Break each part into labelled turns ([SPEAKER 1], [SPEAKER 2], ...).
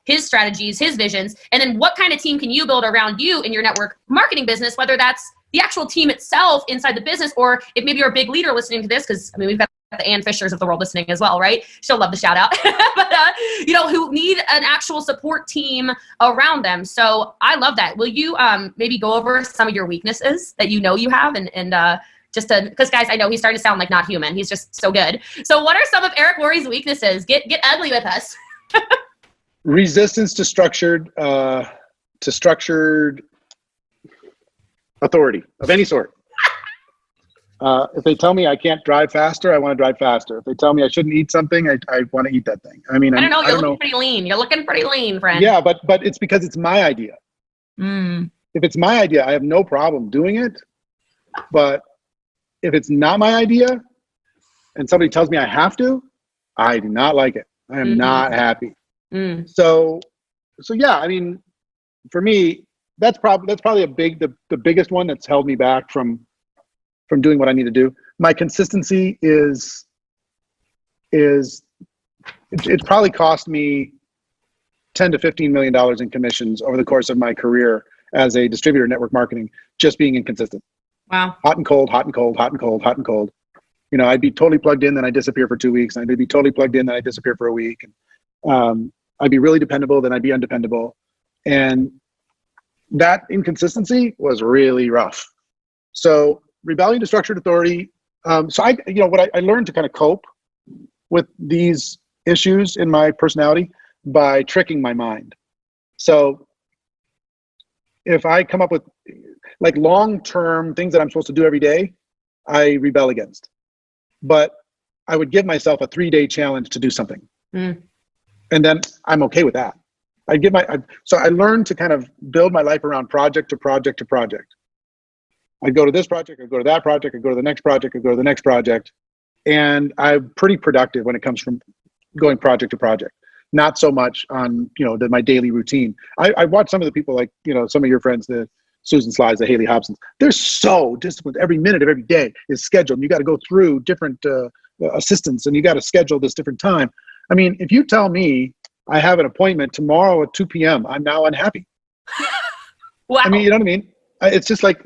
[SPEAKER 1] his strategies, his visions, and then what kind of team can you build around you in your network marketing business, whether that's the actual team itself inside the business, or if maybe you're a big leader listening to this, because I mean, we've got the Ann Fishers of the world listening as well, right? She'll love the shout out, but who need an actual support team around them. So I love that. Will you maybe go over some of your weaknesses that you have, and just to, because guys, I know he's starting to sound like not human. He's just so good. So what are some of Eric Worre's weaknesses? Get ugly with us.
[SPEAKER 2] Resistance to structured authority of any sort. If they tell me I can't drive faster, I want to drive faster. If they tell me I shouldn't eat something, I want to eat that thing. I mean,
[SPEAKER 1] I don't know. You're looking pretty lean. You're looking pretty lean, friend.
[SPEAKER 2] Yeah, but it's because it's my idea. If it's my idea, I have no problem doing it. But if it's not my idea and somebody tells me I have to, I do not like it. I am not happy. So yeah, I mean, for me, that's probably the biggest one that's held me back from doing what I need to do. My consistency is it's probably cost me $10 to $15 million in commissions over the course of my career as a distributor network marketing, just being inconsistent.
[SPEAKER 1] Wow.
[SPEAKER 2] Hot and cold, hot and cold, hot and cold, hot and cold. You know, I'd be totally plugged in, then I'd disappear for 2 weeks. And I'd be totally plugged in, then I'd disappear for a week. And I'd be really dependable, then I'd be undependable. And that inconsistency was really rough. So rebellion to structured authority. So what I learned to kind of cope with these issues in my personality by tricking my mind. So if I come up with like long-term things that I'm supposed to do every day, I rebel against. But I would give myself a 3-day challenge to do something. And then I'm okay with that. So I learned to kind of build my life around project to project to project. I'd go to this project, I'd go to that project, I'd go to the next project, I'd go to the next project. And I'm pretty productive when it comes from going project to project. Not so much on, my daily routine. I watch some of the people like, some of your friends, the Susan Slides, the Haley Hobsons. They're so disciplined. Every minute of every day is scheduled. And you got to go through different assistants, and you got to schedule this different time. I mean, if you tell me I have an appointment tomorrow at 2 p.m., I'm now unhappy.
[SPEAKER 1] Wow.
[SPEAKER 2] I mean, you know what I mean? It's just like,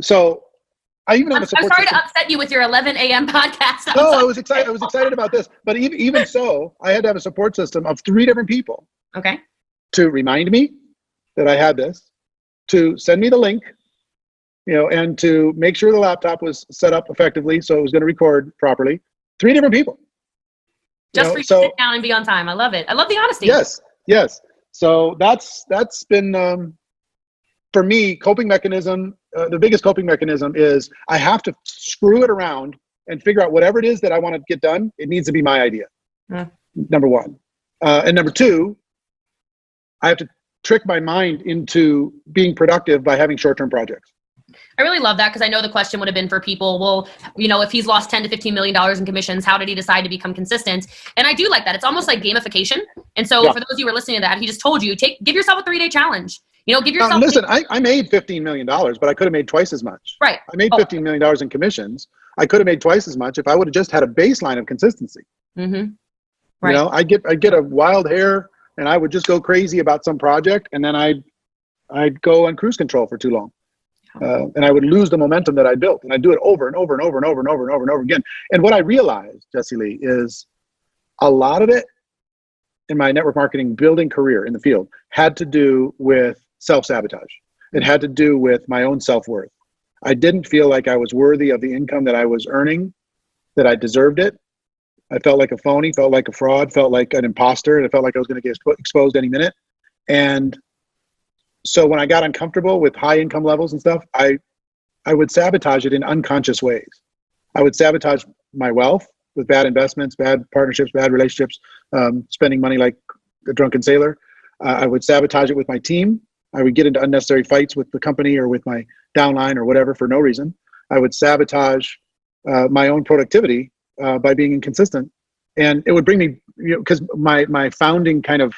[SPEAKER 2] so I even have a support
[SPEAKER 1] I'm sorry
[SPEAKER 2] system.
[SPEAKER 1] to upset you with your 11 a.m. podcast.
[SPEAKER 2] No, I was excited. I was excited about this. But even so, I had to have a support system of 3 different people.
[SPEAKER 1] Okay.
[SPEAKER 2] To remind me that I had this, to send me the link, and to make sure the laptop was set up effectively so it was going to record properly. 3 different people.
[SPEAKER 1] Just for you to sit down and be on time. I love it. I love the honesty.
[SPEAKER 2] Yes. So that's been, for me, coping mechanism. The biggest coping mechanism is I have to screw it around and figure out whatever it is that I want to get done. It needs to be my idea. Number 1. And number 2, I have to trick my mind into being productive by having short-term projects.
[SPEAKER 1] I really love that, because I know the question would have been for people, well, if he's lost $10 to $15 million in commissions, how did he decide to become consistent? And I do like that. It's almost like gamification. And so for those of you who are listening to that, he just told you, give yourself a 3-day challenge. Give yourself.
[SPEAKER 2] Listen, I made $15 million, but I could have made twice as much.
[SPEAKER 1] Right.
[SPEAKER 2] I made $15 million in commissions. I could have made twice as much if I would have just had a baseline of consistency. Right. I'd get a wild hair and I would just go crazy about some project, and then I'd go on cruise control for too long. And I would lose the momentum that I built, and I'd do it over and over and over and over and over and over and over again. And what I realized, Jessie Lee, is a lot of it in my network marketing building career in the field had to do with self-sabotage. It had to do with my own self-worth. I didn't feel like I was worthy of the income that I was earning, that I deserved it. I felt like a phony, felt like a fraud, felt like an imposter, and I felt like I was going to get exposed any minute. And so when I got uncomfortable with high income levels and stuff, I would sabotage it in unconscious ways. I would sabotage my wealth with bad investments, bad partnerships, bad relationships, spending money like a drunken sailor. I would sabotage it with my team. I would get into unnecessary fights with the company or with my downline or whatever for no reason. I would sabotage my own productivity by being inconsistent. And it would bring me, because my founding kind of,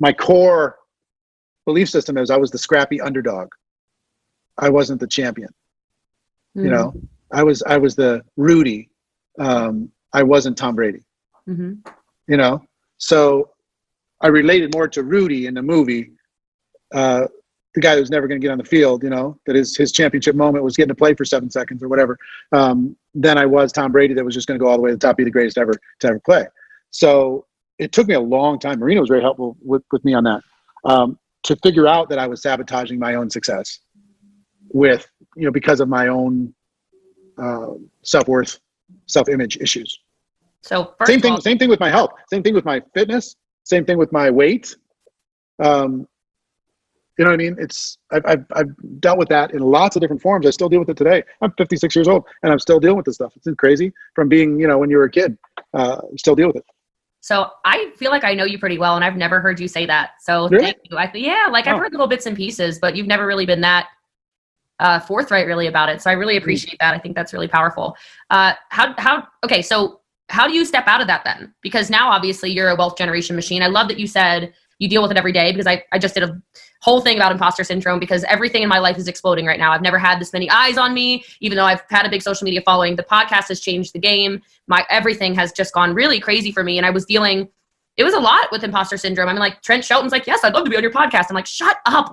[SPEAKER 2] my core belief system is I was the scrappy underdog. I wasn't the champion. I was the Rudy. I wasn't Tom Brady. So I related more to Rudy in the movie, the guy who's never going to get on the field, you know, that his championship moment was getting to play for 7 seconds or whatever, than I was Tom Brady that was just going to go all the way to the top, be the greatest ever to ever play. So it took me a long time. Marina was very helpful with me on that, to figure out that I was sabotaging my own success with, you know, because of my own self-worth, self-image issues.
[SPEAKER 1] So
[SPEAKER 2] same thing with my health, same thing with my fitness, same thing with my weight. You know what I mean? I've dealt with that in lots of different forms. I still deal with it today. I'm 56 years old and I'm still dealing with this stuff. It's crazy from being, you know, when you were a kid, still deal with it.
[SPEAKER 1] So I feel like I know you pretty well, and I've never heard you say that. So
[SPEAKER 2] really?
[SPEAKER 1] Thank you. I've heard little bits and pieces, but you've never really been that forthright really about it. So I really appreciate that. I think that's really powerful. Okay, so how do you step out of that then? Because now obviously you're a wealth generation machine. I love that you said you deal with it every day, because I just did a whole thing about imposter syndrome, because everything in my life is exploding right now. I've never had this many eyes on me, even though I've had a big social media following. The podcast has changed the game. Everything has just gone really crazy for me. And I was it was a lot with imposter syndrome. I'm like, Trent Shelton's like, yes, I'd love to be on your podcast. I'm like, shut up.